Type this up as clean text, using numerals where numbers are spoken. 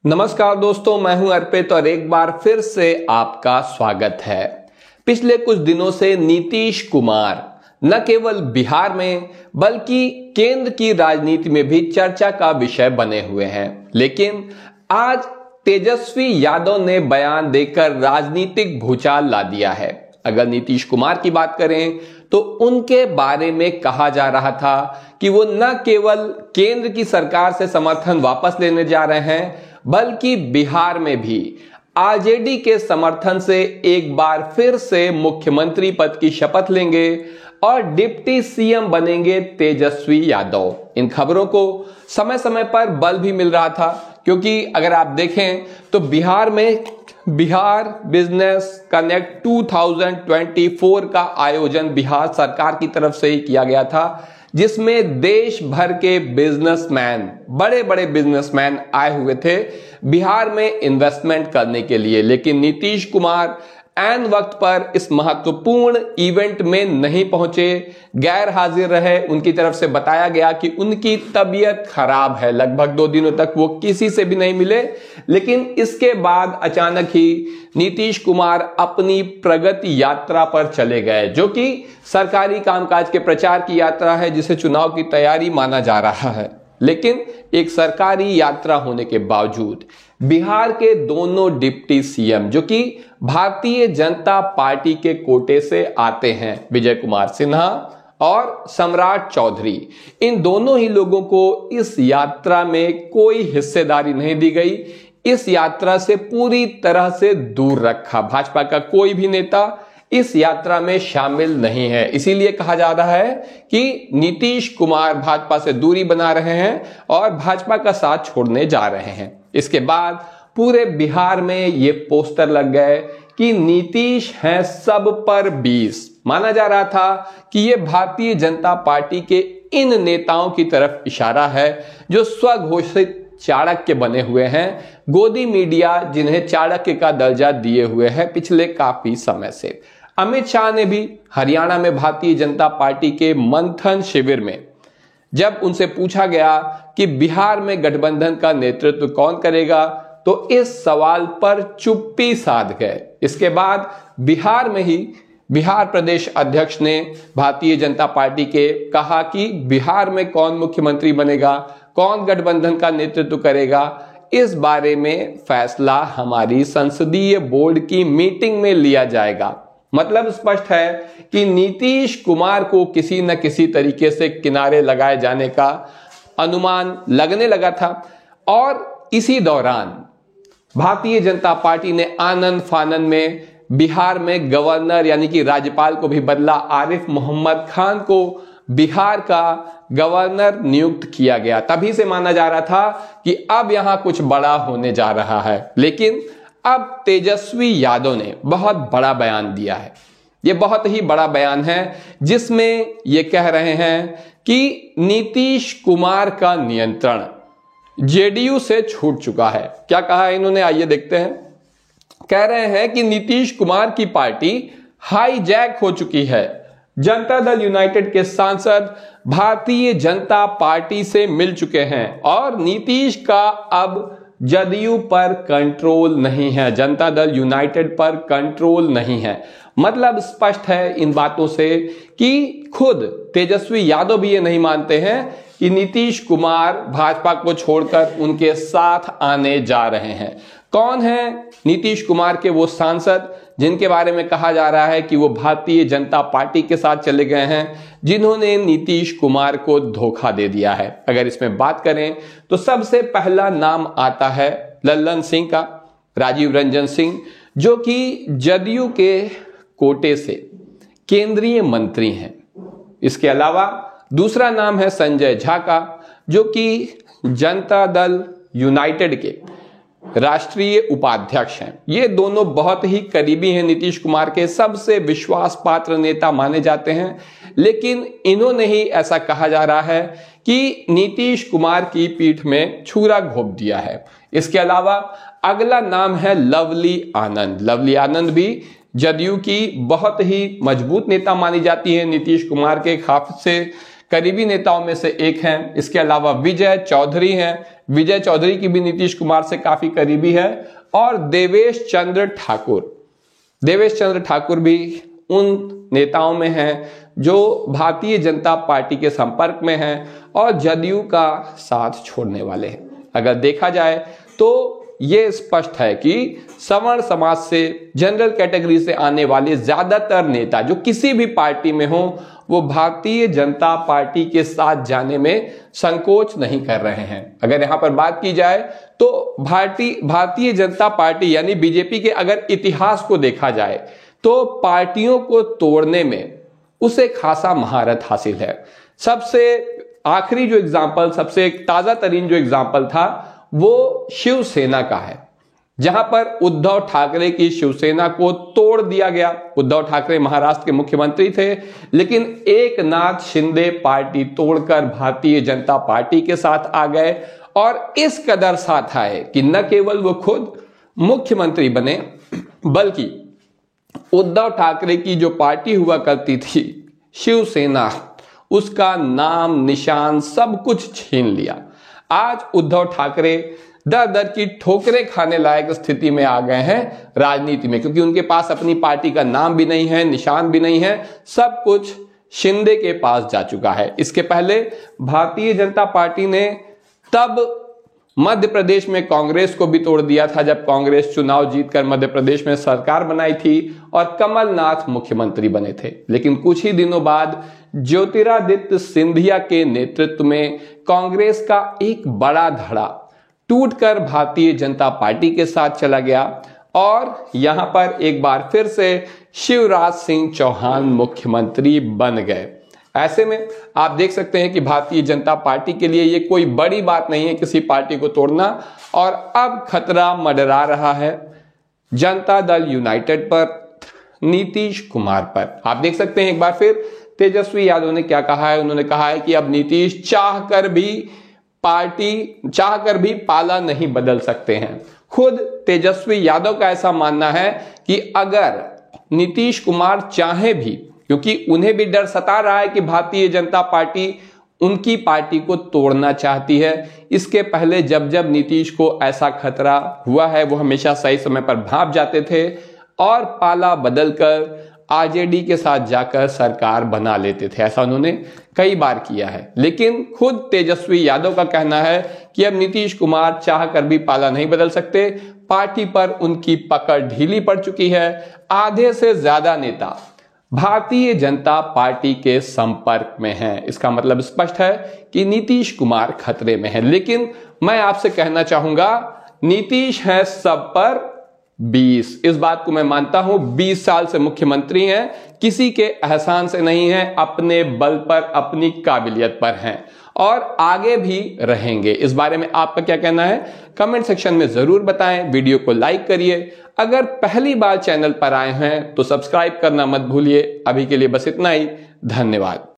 नमस्कार दोस्तों, मैं हूं अर्पित और एक बार फिर से आपका स्वागत है। पिछले कुछ दिनों से नीतीश कुमार न केवल बिहार में बल्कि केंद्र की राजनीति में भी चर्चा का विषय बने हुए हैं। लेकिन आज तेजस्वी यादव ने बयान देकर राजनीतिक भूचाल ला दिया है। अगर नीतीश कुमार की बात करें तो उनके बारे में कहा जा रहा था कि वो न केवल केंद्र की सरकार से समर्थन वापस लेने जा रहे हैं बल्कि बिहार में भी आरजेडी के समर्थन से एक बार फिर से मुख्यमंत्री पद की शपथ लेंगे और डिप्टी सीएम बनेंगे तेजस्वी यादव। इन खबरों को समय समय पर बल भी मिल रहा था, क्योंकि अगर आप देखें तो बिहार में बिहार बिजनेस कनेक्ट 2024 का आयोजन बिहार सरकार की तरफ से ही किया गया था, जिसमें देश भर के बिजनेसमैन, बड़े बड़े बिजनेसमैन आए हुए थे बिहार में इन्वेस्टमेंट करने के लिए। लेकिन नीतीश कुमार ऐन वक्त पर इस महत्वपूर्ण इवेंट में नहीं पहुंचे, गैर हाजिर रहे। उनकी तरफ से बताया गया कि उनकी तबीयत खराब है, लगभग 2 दिनों तक वो किसी से भी नहीं मिले। लेकिन इसके बाद अचानक ही नीतीश कुमार अपनी प्रगति यात्रा पर चले गए, जो कि सरकारी कामकाज के प्रचार की यात्रा है, जिसे चुनाव की तैयारी माना जा रहा है। लेकिन एक सरकारी यात्रा होने के बावजूद बिहार के दोनों डिप्टी सीएम, जो कि भारतीय जनता पार्टी के कोटे से आते हैं, विजय कुमार सिन्हा और सम्राट चौधरी, इन दोनों ही लोगों को इस यात्रा में कोई हिस्सेदारी नहीं दी गई। इस यात्रा से पूरी तरह से दूर रखा। भाजपा का कोई भी नेता इस यात्रा में शामिल नहीं है। इसीलिए कहा जा रहा है कि नीतीश कुमार भाजपा से दूरी बना रहे हैं और भाजपा का साथ छोड़ने जा रहे हैं। इसके बाद पूरे बिहार में ये पोस्टर लग गए कि नीतीश हैं सब पर 20। माना जा रहा था कि ये भारतीय जनता पार्टी के इन नेताओं की तरफ इशारा है जो स्वघोषित चाणक्य बने हुए हैं, गोदी मीडिया जिन्हें चाणक्य का दर्जा दिए हुए हैं पिछले काफी समय से। अमित शाह ने भी हरियाणा में भारतीय जनता पार्टी के मंथन शिविर में जब उनसे पूछा गया कि बिहार में गठबंधन का नेतृत्व कौन करेगा, तो इस सवाल पर चुप्पी साध गए। इसके बाद बिहार में ही बिहार प्रदेश अध्यक्ष ने भारतीय जनता पार्टी के कहा कि बिहार में कौन मुख्यमंत्री बनेगा, कौन गठबंधन का नेतृत्व करेगा, इस बारे में फैसला हमारी संसदीय बोर्ड की मीटिंग में लिया जाएगा। मतलब स्पष्ट है कि नीतीश कुमार को किसी न किसी तरीके से किनारे लगाए जाने का अनुमान लगने लगा था। और इसी दौरान भारतीय जनता पार्टी ने आनन फानन में बिहार में गवर्नर यानी कि राज्यपाल को भी बदला। आरिफ मोहम्मद खान को बिहार का गवर्नर नियुक्त किया गया। तभी से माना जा रहा था कि अब यहां कुछ बड़ा होने जा रहा है। लेकिन अब तेजस्वी यादव ने बहुत बड़ा बयान दिया है। यह बहुत ही बड़ा बयान है, जिसमें यह कह रहे हैं कि नीतीश कुमार का नियंत्रण जेडीयू से छूट चुका है। क्या कहा है इन्होंने, आइए देखते हैं। कह रहे हैं कि नीतीश कुमार की पार्टी हाईजैक हो चुकी है। जनता दल यूनाइटेड के सांसद भारतीय जनता पार्टी से मिल चुके हैं और नीतीश का अब जदयू पर कंट्रोल नहीं है, जनता दल यूनाइटेड पर कंट्रोल नहीं है। मतलब स्पष्ट है इन बातों से कि खुद तेजस्वी यादव भी ये नहीं मानते हैं कि नीतीश कुमार भाजपा को छोड़कर उनके साथ आने जा रहे हैं। कौन है नीतीश कुमार के वो सांसद जिनके बारे में कहा जा रहा है कि वो भारतीय जनता पार्टी के साथ चले गए हैं, जिन्होंने नीतीश कुमार को धोखा दे दिया है? अगर इसमें बात करें तो सबसे पहला नाम आता है लल्लन सिंह का, राजीव रंजन सिंह, जो कि जदयू के कोटे से केंद्रीय मंत्री हैं। इसके अलावा दूसरा नाम है संजय झा का, जो कि जनता दल यूनाइटेड के राष्ट्रीय उपाध्यक्ष हैं। ये दोनों बहुत ही करीबी हैं नीतीश कुमार के, सबसे विश्वास पात्र नेता माने जाते हैं। लेकिन इन्होंने ही ऐसा कहा जा रहा है कि नीतीश कुमार की पीठ में छुरा घोंप दिया है। इसके अलावा अगला नाम है लवली आनंद। लवली आनंद भी जदयू की बहुत ही मजबूत नेता मानी जाती है। नीतीश कुमार के करीबी नेताओं में से एक हैं। इसके अलावा विजय चौधरी हैं, विजय चौधरी की भी नीतीश कुमार से काफी करीबी है। और देवेश चंद्र ठाकुर भी उन नेताओं में हैं जो भारतीय जनता पार्टी के संपर्क में हैं और जदयू का साथ छोड़ने वाले हैं। अगर देखा जाए तो ये स्पष्ट है कि सवर्ण समाज से, जनरल कैटेगरी से आने वाले ज्यादातर नेता जो किसी भी पार्टी में हो, वो भारतीय जनता पार्टी के साथ जाने में संकोच नहीं कर रहे हैं। अगर यहां पर बात की जाए तो भारतीय जनता पार्टी यानी बीजेपी के अगर इतिहास को देखा जाए तो पार्टियों को तोड़ने में उसे खासा महारत हासिल है। सबसे आखिरी जो एग्जाम्पल, सबसे ताजा तरीन जो एग्जाम्पल था वो शिवसेना का है, जहां पर उद्धव ठाकरे की शिवसेना को तोड़ दिया गया। उद्धव ठाकरे महाराष्ट्र के मुख्यमंत्री थे, लेकिन एकनाथ शिंदे पार्टी तोड़कर भारतीय जनता पार्टी के साथ आ गए और इस कदर साथ आए कि न केवल वो खुद मुख्यमंत्री बने, बल्कि उद्धव ठाकरे की जो पार्टी हुआ करती थी शिवसेना, उसका नाम निशान सब कुछ छीन लिया। आज उद्धव ठाकरे दर दर की ठोकरें खाने लायक स्थिति में आ गए हैं राजनीति में, क्योंकि उनके पास अपनी पार्टी का नाम भी नहीं है, निशान भी नहीं है, सब कुछ शिंदे के पास जा चुका है। इसके पहले भारतीय जनता पार्टी ने तब मध्य प्रदेश में कांग्रेस को भी तोड़ दिया था जब कांग्रेस चुनाव जीतकर मध्य प्रदेश में सरकार बनाई थी और कमलनाथ मुख्यमंत्री बने थे। लेकिन कुछ ही दिनों बाद ज्योतिरादित्य सिंधिया के नेतृत्व में कांग्रेस का एक बड़ा धड़ा टूटकर भारतीय जनता पार्टी के साथ चला गया और यहां पर एक बार फिर से शिवराज सिंह चौहान मुख्यमंत्री बन गए। ऐसे में आप देख सकते हैं कि भारतीय जनता पार्टी के लिए ये कोई बड़ी बात नहीं है किसी पार्टी को तोड़ना, और अब खतरा मंडरा रहा है जनता दल यूनाइटेड पर, नीतीश कुमार पर। आप देख सकते हैं एक बार फिर तेजस्वी यादव ने क्या कहा है। उन्होंने कहा है कि अब नीतीश चाहकर भी पाला नहीं बदल सकते हैं। खुद तेजस्वी यादव का ऐसा मानना है कि अगर नीतीश कुमार चाहे भी, क्योंकि उन्हें भी डर सता रहा है कि भारतीय जनता पार्टी उनकी पार्टी को तोड़ना चाहती है। इसके पहले जब नीतीश को ऐसा खतरा हुआ है वो हमेशा सही समय पर भांप जाते थे और पाला बदलकर आरजेडी के साथ जाकर सरकार बना लेते थे। ऐसा उन्होंने कई बार किया है। लेकिन खुद तेजस्वी यादव का कहना है कि अब नीतीश कुमार चाहकर भी पाला नहीं बदल सकते, पार्टी पर उनकी पकड़ ढीली पड़ चुकी है। आधे से ज्यादा नेता भारतीय जनता पार्टी के संपर्क में हैं। इसका मतलब स्पष्ट है कि नीतीश कुमार खतरे में है। लेकिन मैं आपसे कहना चाहूंगा, नीतीश है सब पर 20, इस बात को मैं मानता हूं। 20 साल से मुख्यमंत्री हैं, किसी के एहसान से नहीं है, अपने बल पर, अपनी काबिलियत पर हैं और आगे भी रहेंगे। इस बारे में आपका क्या कहना है कमेंट सेक्शन में जरूर बताएं। वीडियो को लाइक करिए। अगर पहली बार चैनल पर आए हैं तो सब्सक्राइब करना मत भूलिए। अभी के लिए बस इतना ही। धन्यवाद।